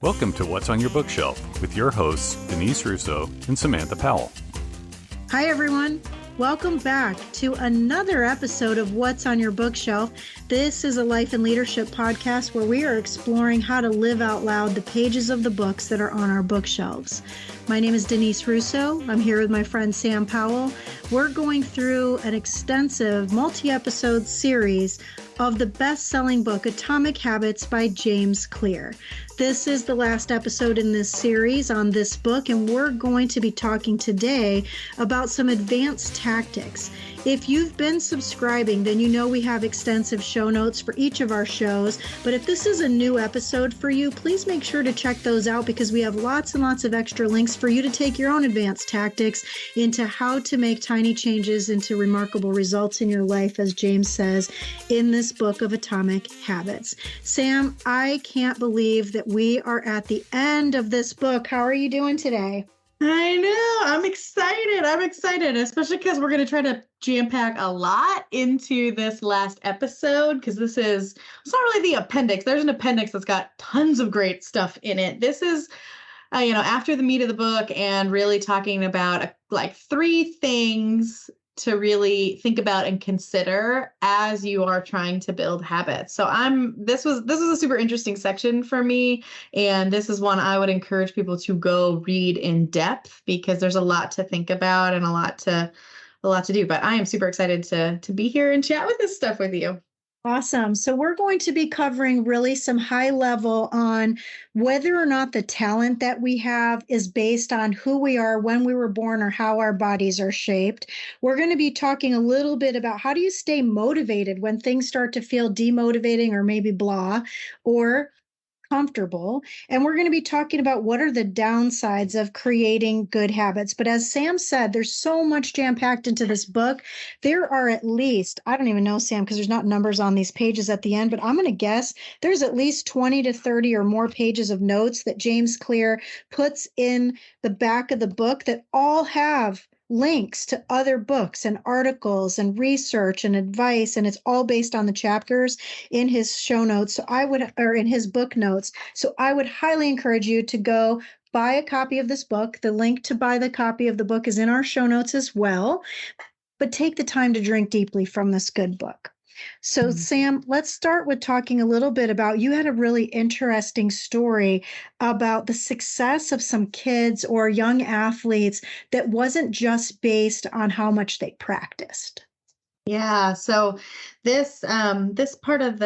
Welcome to What's on Your Bookshelf with your hosts, Denise Russo and Samantha Powell. Hi, everyone. Welcome back to another episode of What's on Your Bookshelf. This is a life and leadership podcast where we are exploring how to live out loud the pages of the books that are on our bookshelves. My name is Denise Russo. I'm here with my friend Sam Powell. We're going through an extensive multi-episode series of the best-selling book, Atomic Habits by James Clear. This is the last episode in this series on this book, and we're going to be talking today about some advanced tactics. If you've been subscribing, then you know we have extensive show notes for each of our shows. But if this is a new episode for you, please make sure to check those out because we have lots and lots of extra links for you to take your own advanced tactics into how to make tiny changes into remarkable results in your life, as James says in this book of Atomic Habits. Sam, I can't believe that we are at the end of this book. How are you doing today? I know. I'm excited, especially because we're going to try to jam pack a lot into this last episode because it's not really the appendix. There's an appendix that's got tons of great stuff in it. This is, after the meat of the book and really talking about like three things to really think about and consider as you are trying to build habits. So this was a super interesting section for me. And this is one I would encourage people to go read in depth because there's a lot to think about and a lot to do. But I am super excited to be here and chat with this stuff with you. Awesome. So we're going to be covering really some high level on whether or not the talent that we have is based on who we are when we were born or how our bodies are shaped. We're going to be talking a little bit about how do you stay motivated when things start to feel demotivating or maybe blah or comfortable. And we're going to be talking about what are the downsides of creating good habits. But as Sam said, there's so much jam-packed into this book. There are at least, I don't even know, Sam, because there's not numbers on these pages at the end, but I'm going to guess there's at least 20 to 30 or more pages of notes that James Clear puts in the back of the book that all have links to other books and articles and research and advice, and it's all based on the chapters in his show notes. In his book notes. So I would highly encourage you to go buy a copy of this book. The link to buy the copy of the book is in our show notes as well. But take the time to drink deeply from this good book. So, Sam, let's start with talking a little bit about, you had a really interesting story about the success of some kids or young athletes that wasn't just based on how much they practiced. Yeah. So this part of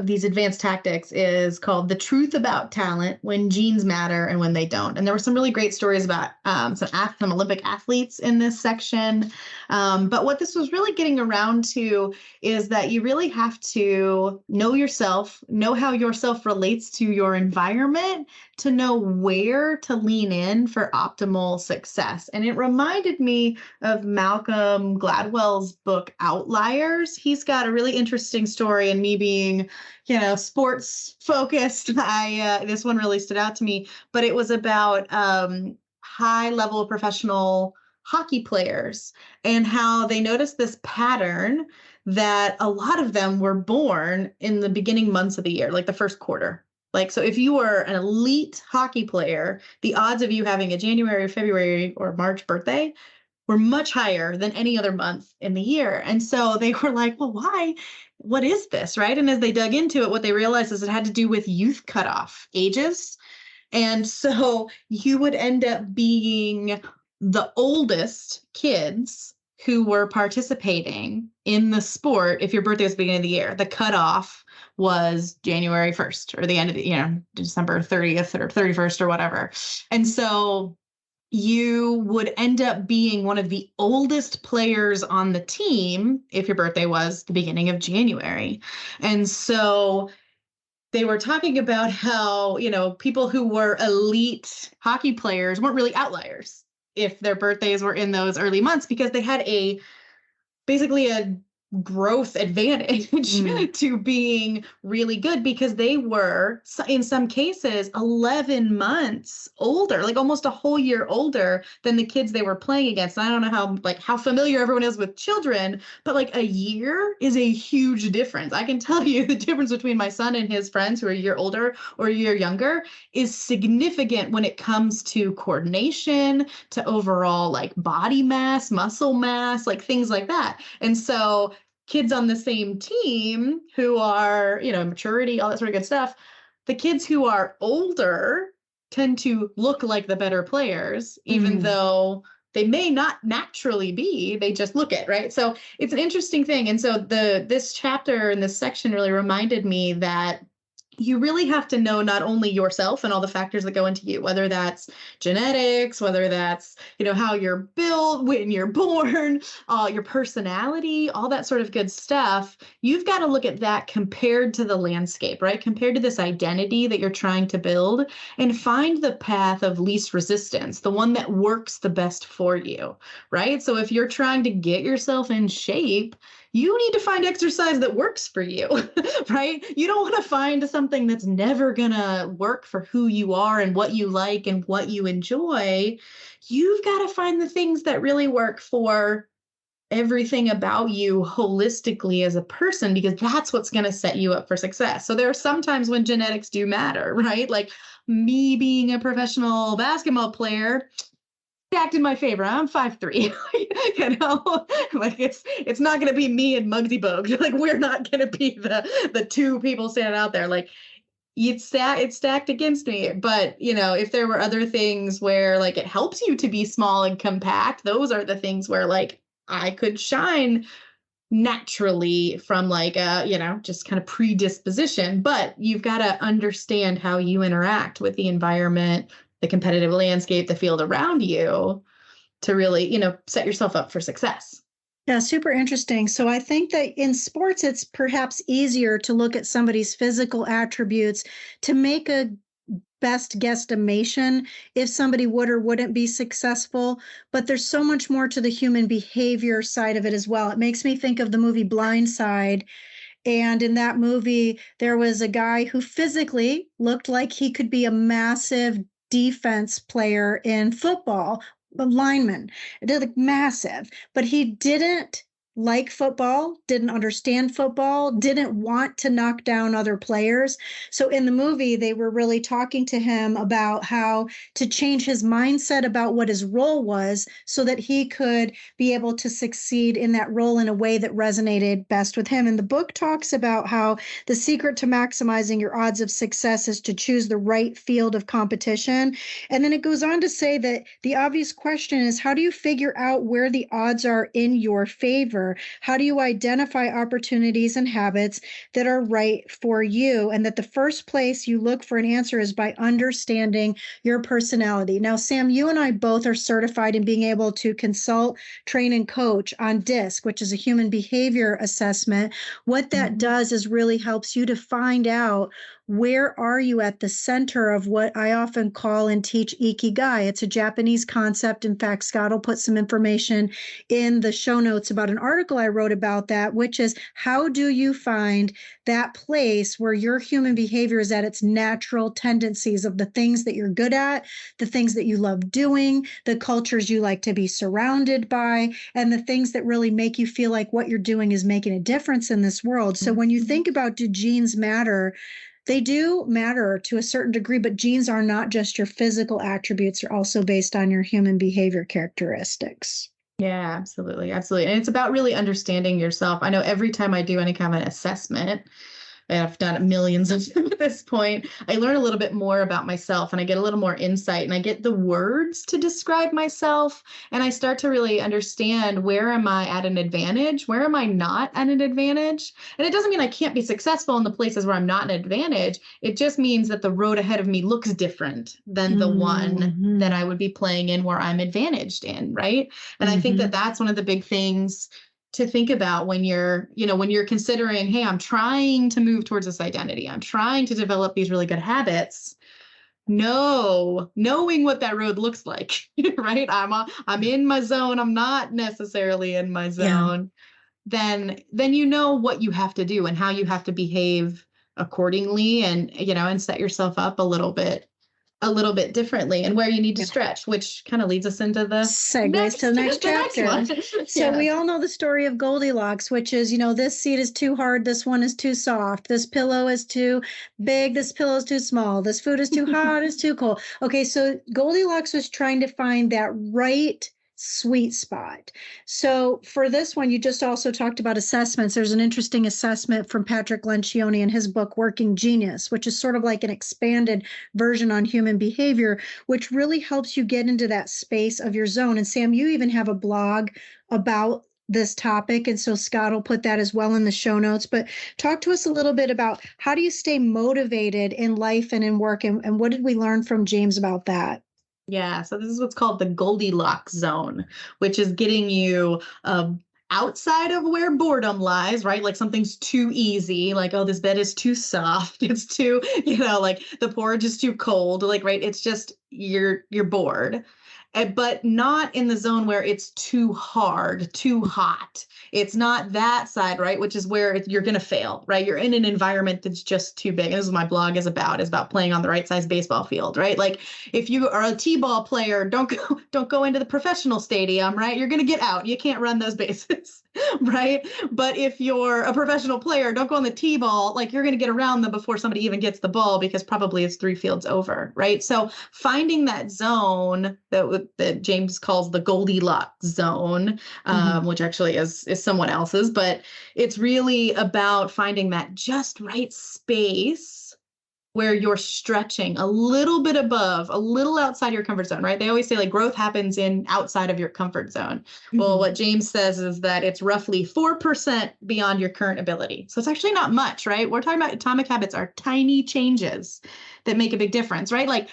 these advanced tactics is called The Truth About Talent, When Genes Matter and When They Don't. And there were some really great stories about some Olympic athletes in this section. But what this was really getting around to is that you really have to know yourself, know how yourself relates to your environment, to know where to lean in for optimal success. And it reminded me of Malcolm Gladwell's book, Outliers. He's got a really interesting story, and me being sports focused, this one really stood out to me, but it was about high level professional hockey players and how they noticed this pattern that a lot of them were born in the beginning months of the year, like the first quarter. Like, so if you were an elite hockey player, the odds of you having a January, February, or March birthday were much higher than any other month in the year. And so they were like, well, why? What is this, right? And as they dug into it, what they realized is it had to do with youth cutoff ages. And so you would end up being the oldest kids who were participating in the sport if your birthday was the beginning of the year. The cutoff was January 1st or the end of December 30th or 31st or whatever. And so you would end up being one of the oldest players on the team if your birthday was the beginning of January. And so they were talking about how, people who were elite hockey players weren't really outliers if their birthdays were in those early months because they had basically a growth advantage to being really good, because they were, in some cases, 11 months older, like almost a whole year older than the kids they were playing against. And I don't know how familiar everyone is with children, but like a year is a huge difference. I can tell you the difference between my son and his friends who are a year older or a year younger is significant when it comes to coordination, to overall like body mass, muscle mass, like things like that. And so kids on the same team who are, maturity, all that sort of good stuff, the kids who are older tend to look like the better players, even though they may not naturally be, they just look it, right? So it's an interesting thing. And so this chapter and this section really reminded me that you really have to know not only yourself and all the factors that go into you, whether that's genetics, whether that's, how you're built, when you're born, your personality, all that sort of good stuff. You've got to look at that compared to the landscape, right? Compared to this identity that you're trying to build, and find the path of least resistance, the one that works the best for you, right? So if you're trying to get yourself in shape, you need to find exercise that works for you, right? You don't want to find something that's never going to work for who you are and what you like and what you enjoy. You've got to find the things that really work for everything about you holistically as a person, because that's what's going to set you up for success. So there are some times when genetics do matter, right? Like me being a professional basketball player, stacked in my favor. I'm 5'3", like it's not going to be me and Muggsy Bogues. Like we're not going to be the two people standing out there. Like it's stacked against me. But if there were other things where like it helps you to be small and compact, those are the things where like I could shine naturally from like just kind of predisposition. But you've got to understand how you interact with the environment, the competitive landscape, the field around you, to really, set yourself up for success. Yeah, super interesting. So I think that in sports, it's perhaps easier to look at somebody's physical attributes to make a best guesstimation if somebody would or wouldn't be successful. But there's so much more to the human behavior side of it as well. It makes me think of the movie Blind Side. And in that movie, there was a guy who physically looked like he could be a massive defense player in football, a lineman. It did like massive, but he didn't like football, didn't understand football, didn't want to knock down other players. So in the movie, they were really talking to him about how to change his mindset about what his role was so that he could be able to succeed in that role in a way that resonated best with him. And the book talks about how the secret to maximizing your odds of success is to choose the right field of competition. And then it goes on to say that the obvious question is, how do you figure out where the odds are in your favor? How do you identify opportunities and habits that are right for you? And that the first place you look for an answer is by understanding your personality. Now, Sam, you and I both are certified in being able to consult, train, and coach on DISC, which is a human behavior assessment. What that does is really helps you to find out where are you at the center of what I often call and teach ikigai. It's a Japanese concept. In fact, Scott will put some information in the show notes about an article I wrote about that, which is how do you find that place where your human behavior is at its natural tendencies of the things that you're good at, the things that you love doing, the cultures you like to be surrounded by, and the things that really make you feel like what you're doing is making a difference in this world. So when you think about, do genes matter? They do matter to a certain degree, but genes are not just your physical attributes. They're also based on your human behavior characteristics. Yeah, absolutely. Absolutely. And it's about really understanding yourself. I know every time I do any kind of an assessment, and I've done millions of them at this point, I learn a little bit more about myself and I get a little more insight and I get the words to describe myself. And I start to really understand, where am I at an advantage? Where am I not at an advantage? And it doesn't mean I can't be successful in the places where I'm not an advantage. It just means that the road ahead of me looks different than the one that I would be playing in where I'm advantaged in, right? And I think that that's one of the big things to think about when you're considering, hey, I'm trying to move towards this identity. I'm trying to develop these really good habits. Knowing what that road looks like, right? I'm in my zone. I'm not necessarily in my zone. then you know what you have to do and how you have to behave accordingly, and and set yourself up a little bit differently, and where you need to stretch, which kind of leads us into the segues to the next chapter. one. So we all know the story of Goldilocks, which is, this seat is too hard, this one is too soft, this pillow is too big, this pillow is too small, this food is too hot, it's too cold. Okay, so Goldilocks was trying to find that right sweet spot. So for this one, you just also talked about assessments. There's an interesting assessment from Patrick Lencioni in his book, Working Genius, which is sort of like an expanded version on human behavior, which really helps you get into that space of your zone. And Sam, you even have a blog about this topic. And so Scott will put that as well in the show notes. But talk to us a little bit about how do you stay motivated in life and in work? And what did we learn from James about that? Yeah, so this is what's called the Goldilocks zone, which is getting you outside of where boredom lies, right? Like something's too easy, like, oh, this bed is too soft. It's too, like the porridge is too cold. Like, right. It's just, you're bored. But not in the zone where it's too hard, too hot. It's not that side, right? Which is where you're going to fail, right? You're in an environment that's just too big. And this is what my blog is about playing on the right size baseball field, right? Like if you are a T-ball player, don't go into the professional stadium, right? You're going to get out. You can't run those bases. Right. But if you're a professional player, don't go on the T-ball, like you're going to get around them before somebody even gets the ball, because probably it's 3 fields over. Right. So finding that zone that James calls the Goldilocks zone, which actually is someone else's, but it's really about finding that just right space where you're stretching a little bit above, a little outside your comfort zone, right? They always say like growth happens outside of your comfort zone. Mm-hmm. Well, what James says is that it's roughly 4% beyond your current ability. So it's actually not much, right? We're talking about atomic habits are tiny changes that make a big difference, right? Like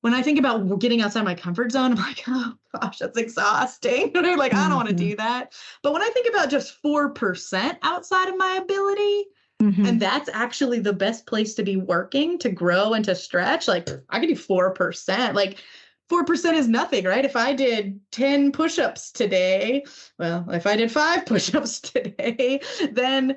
when I think about getting outside my comfort zone, I'm like, oh gosh, that's exhausting. Like, I don't want to do that. But when I think about just 4% outside of my ability, and that's actually the best place to be working, to grow and to stretch. Like I could do 4%. Like 4% is nothing, right? If I did 10 push-ups today, well, if I did 5 push-ups today, then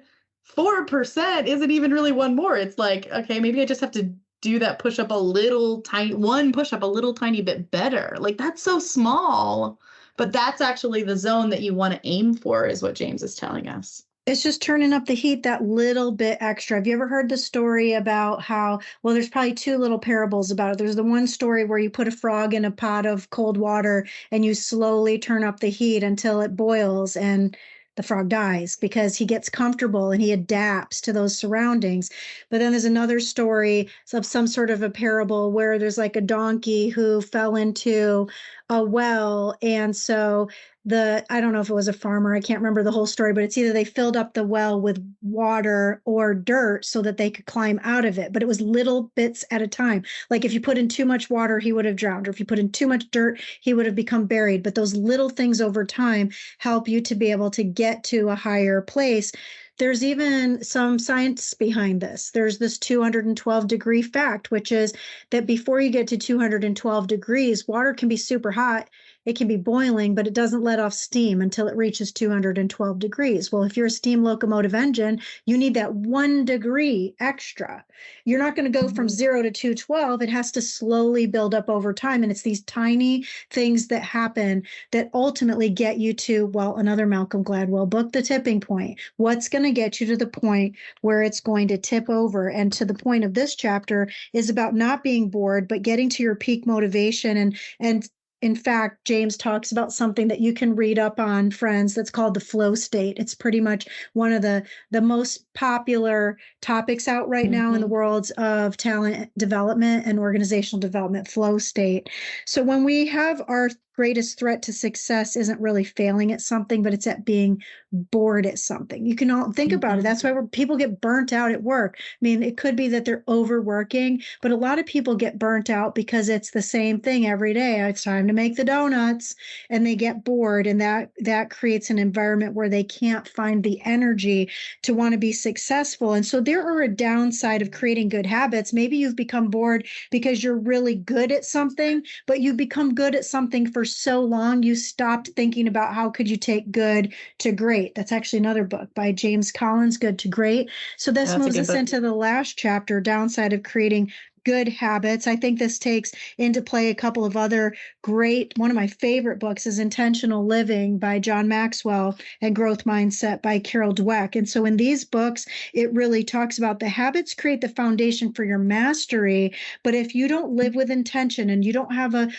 4% isn't even really one more. It's like, okay, maybe I just have to do that push-up one push-up a little tiny bit better. Like that's so small, but that's actually the zone that you want to aim for, is what James is telling us. It's just turning up the heat that little bit extra. Have you ever heard the story about how, well, there's probably 2 little parables about it. There's the one story where you put a frog in a pot of cold water and you slowly turn up the heat until it boils, and the frog dies because he gets comfortable and he adapts to those surroundings. But then there's another story of some sort of a parable where there's like a donkey who fell into a well. And so I don't know if it was a farmer, I can't remember the whole story, but it's either they filled up the well with water or dirt so that they could climb out of it. But it was little bits at a time. Like if you put in too much water, he would have drowned. Or if you put in too much dirt, he would have become buried. But those little things over time help you to be able to get to a higher place. There's even some science behind this. There's this 212 degree fact, which is that before you get to 212 degrees, water can be super hot. It can be boiling, but it doesn't let off steam until it reaches 212 degrees. Well, if you're a steam locomotive engine, you need that 1 degree extra. You're not going to go from 0 to 212. It has to slowly build up over time. And it's these tiny things that happen that ultimately get you to, well, another Malcolm Gladwell book, The Tipping Point. What's going to get you to the point where it's going to tip over? And to the point of this chapter is about not being bored, but getting to your peak motivation. And in fact, James talks about something that you can read up on, friends, that's called the flow state. It's pretty much one of the most popular topics out right now in the worlds of talent development and organizational development, flow state. So when we have our greatest threat to success isn't really failing at something, but it's at being bored at something. You can all think about it. That's why people get burnt out at work. I mean, it could be that they're overworking, but a lot of people get burnt out because it's the same thing every day. It's time to make the donuts, and they get bored, and that creates an environment where they can't find the energy to want to be successful. And so there are a downside of creating good habits. Maybe you've become bored because you're really good at something, but you've become good at something for for so long, you stopped thinking about how could you take good to great. That's actually another book by James Collins, Good to Great. So this That's a moves good us book. into the last chapter, downside of creating good habits. I think this takes into play a couple of other great, one of my favorite books is Intentional Living by John Maxwell and Growth Mindset by Carol Dweck. And so in these books, it really talks about the habits create the foundation for your mastery. But if you don't live with intention and you don't have a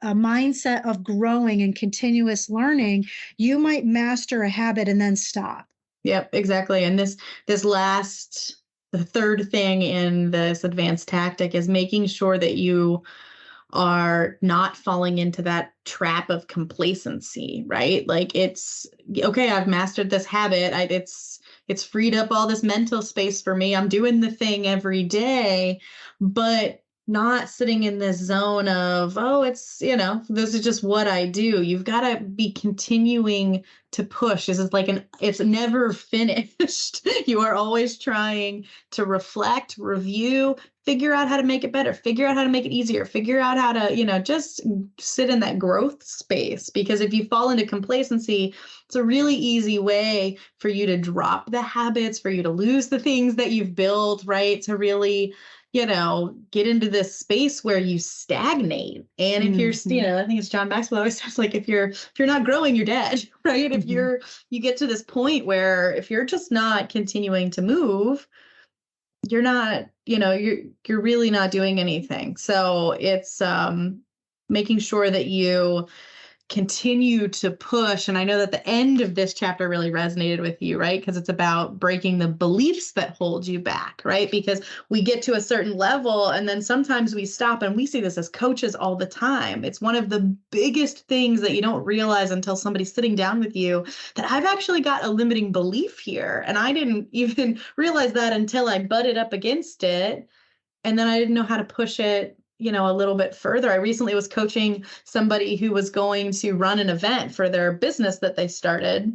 mindset of growing and continuous learning, you might master a habit and then stop. Yep, exactly. And the third thing in this advanced tactic is making sure that you are not falling into that trap of complacency, right? Like it's okay, I've mastered this habit. It's freed up all this mental space for me. I'm doing the thing every day, but not sitting in this zone of, oh, it's, this is just what I do. You've got to be continuing to push. This is it's never finished. You are always trying to reflect, review, figure out how to make it better, figure out how to make it easier, figure out how to, just sit in that growth space. Because if you fall into complacency, it's a really easy way for you to drop the habits, for you to lose the things that you've built, right? To really, get into this space where you stagnate. And if you're, I think it's John Maxwell always says, like, if you're not growing, you're dead, right? If you get to this point where if you're just not continuing to move, you're not, you're really not doing anything. So it's making sure that you continue to push. And I know that the end of this chapter really resonated with you, right? Because it's about breaking the beliefs that hold you back, right? Because we get to a certain level and then sometimes we stop, and we see this as coaches all the time. It's one of the biggest things that you don't realize until somebody's sitting down with you, that I've actually got a limiting belief here. And I didn't even realize that until I butted up against it. And then I didn't know how to push it a little bit further. I recently was coaching somebody who was going to run an event for their business that they started,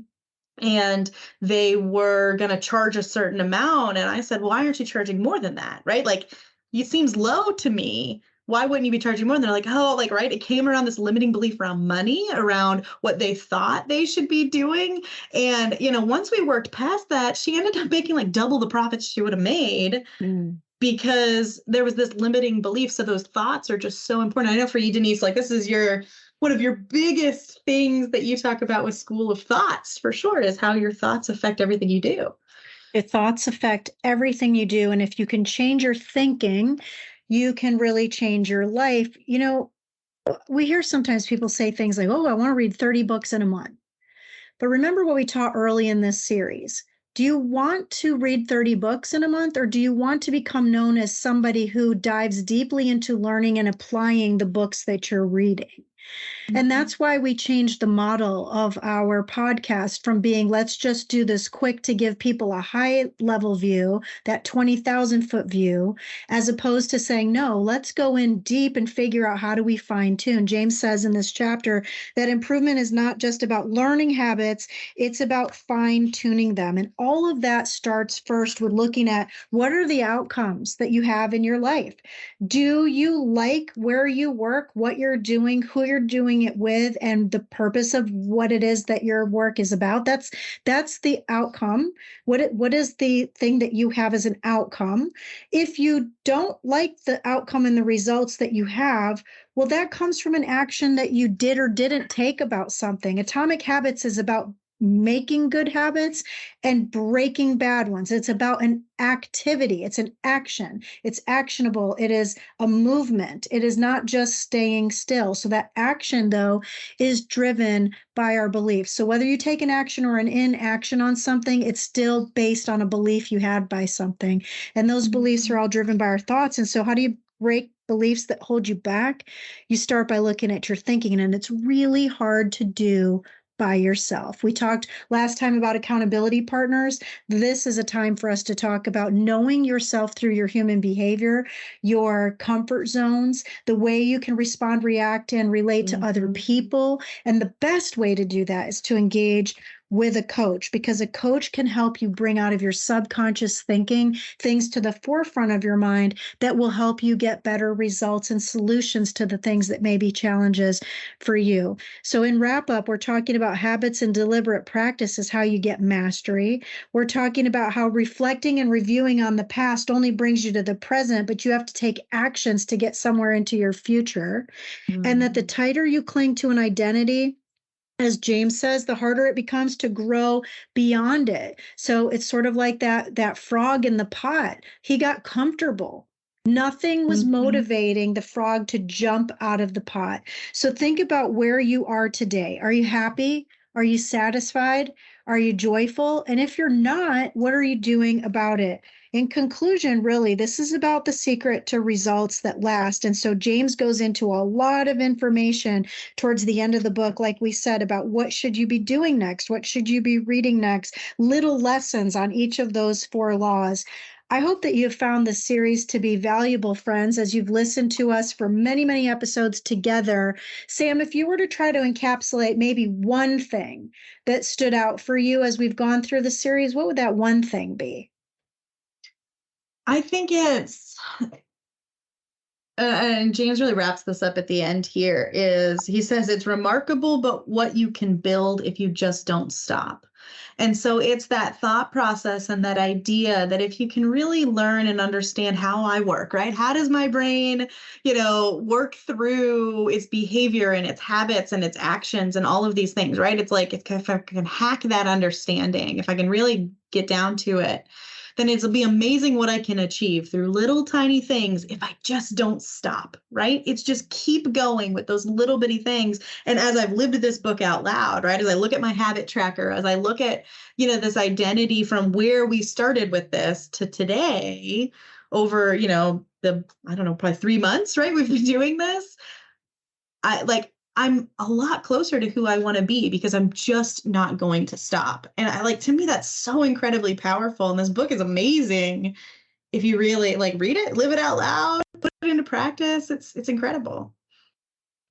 and they were going to charge a certain amount. And I said, why aren't you charging more than that? Right? Like, it seems low to me. Why wouldn't you be charging more? And they're like, oh, like, right. It came around this limiting belief around money, around what they thought they should be doing. And, once we worked past that, she ended up making like double the profits she would have made. Because there was this limiting belief. So those thoughts are just so important. I know for you, Denise, like this is one of your biggest things that you talk about with School of Thoughts, for sure, is how your thoughts affect everything you do. Your thoughts affect everything you do. And if you can change your thinking, you can really change your life. We hear sometimes people say things like, oh, I want to read 30 books in a month. But remember what we taught early in this series. Do you want to read 30 books in a month, or do you want to become known as somebody who dives deeply into learning and applying the books that you're reading? And that's why we changed the model of our podcast from being, let's just do this quick to give people a high level view, that 20,000 foot view, as opposed to saying, no, let's go in deep and figure out how do we fine tune. James says in this chapter that improvement is not just about learning habits, it's about fine tuning them. And all of that starts first with looking at what are the outcomes that you have in your life? Do you like where you work, what you're doing, who you're doing it with, and the purpose of what it is that your work is about? That's the outcome. What is the thing that you have as an outcome? If you don't like the outcome and the results that you have, well, that comes from an action that you did or didn't take about something. Atomic Habits is about making good habits and breaking bad ones. It's about an activity. It's an action. It's actionable. It is a movement. It is not just staying still. So that action, though, is driven by our beliefs. So whether you take an action or an inaction on something, it's still based on a belief you had by something. And those beliefs are all driven by our thoughts. And so how do you break beliefs that hold you back? You start by looking at your thinking, and it's really hard to do by yourself. We talked last time about accountability partners. This is a time for us to talk about knowing yourself through your human behavior, your comfort zones, the way you can respond, react, and relate to other people. And the best way to do that is to engage with a coach, because a coach can help you bring out of your subconscious thinking things to the forefront of your mind that will help you get better results and solutions to the things that may be challenges for you. So in wrap up, we're talking about habits and deliberate practice is how you get mastery. We're talking about how reflecting and reviewing on the past only brings you to the present, but you have to take actions to get somewhere into your future. And that the tighter you cling to an identity, as James says, the harder it becomes to grow beyond it. So it's sort of like that frog in the pot. He got comfortable. Nothing was motivating the frog to jump out of the pot. So think about where you are today. Are you happy? Are you satisfied? Are you joyful? And if you're not, what are you doing about it? In conclusion, really, this is about the secret to results that last. And so James goes into a lot of information towards the end of the book, like we said, about what should you be doing next? What should you be reading next? Little lessons on each of those 4 laws. I hope that you've found this series to be valuable, friends, as you've listened to us for many, many episodes together. Sam, if you were to try to encapsulate maybe one thing that stood out for you as we've gone through the series, what would that one thing be? I think it's, and James really wraps this up at the end here, is he says it's remarkable, but what you can build if you just don't stop. And so it's that thought process and that idea that if you can really learn and understand how I work, right? How does my brain, work through its behavior and its habits and its actions and all of these things, right? It's like, if I can hack that understanding, if I can really get down to it, then it'll be amazing what I can achieve through little tiny things if I just don't stop, right? It's just keep going with those little bitty things. And as I've lived this book out loud, right, as I look at my habit tracker, as I look at, this identity from where we started with this to today over, probably 3 months, right? We've been doing this. I'm a lot closer to who I want to be because I'm just not going to stop. And to me, that's so incredibly powerful. And this book is amazing. If you really read it, live it out loud, put it into practice, it's incredible.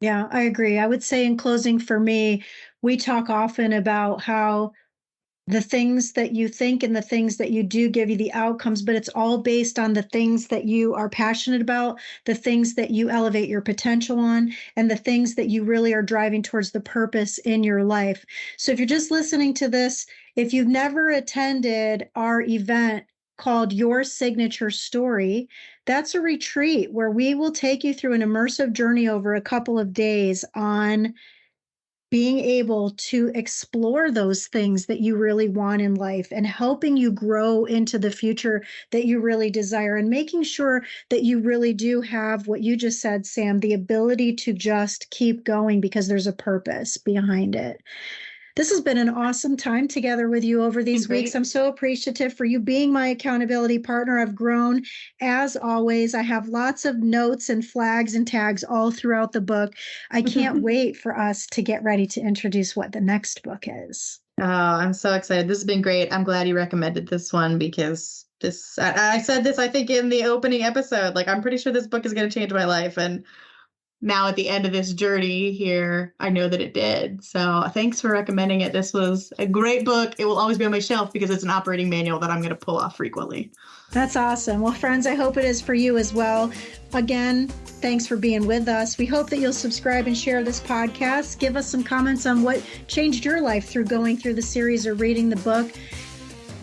Yeah, I agree. I would say in closing for me, we talk often about how the things that you think and the things that you do give you the outcomes, but it's all based on the things that you are passionate about, the things that you elevate your potential on, and the things that you really are driving towards the purpose in your life. So if you're just listening to this, if you've never attended our event called Your Signature Story, that's a retreat where we will take you through an immersive journey over a couple of days on being able to explore those things that you really want in life and helping you grow into the future that you really desire and making sure that you really do have what you just said, Sam, the ability to just keep going because there's a purpose behind it. This has been an awesome time together with you over these weeks. I'm so appreciative for you being my accountability partner. I've grown as always. I have lots of notes and flags and tags all throughout the book. I can't wait for us to get ready to introduce what the next book is. Oh, I'm so excited. This has been great. I'm glad you recommended this one because I said this, I think, in the opening episode. I'm pretty sure this book is going to change my life. And now at the end of this journey here, I know that it did. So thanks for recommending it. This was a great book. It will always be on my shelf because it's an operating manual that I'm going to pull off frequently. That's awesome. Well, friends, I hope it is for you as well. Again, thanks for being with us. We hope that you'll subscribe and share this podcast. Give us some comments on what changed your life through going through the series or reading the book.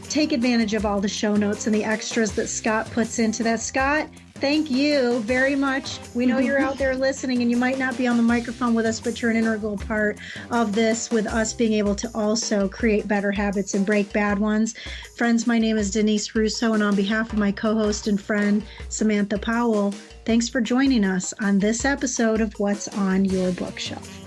Take advantage of all the show notes and the extras that Scott puts into that. Scott, thank you very much. We know you're out there listening and you might not be on the microphone with us, but you're an integral part of this with us being able to also create better habits and break bad ones. Friends, my name is Denise Russo, and on behalf of my co-host and friend, Samantha Powell, thanks for joining us on this episode of What's on Your Bookshelf.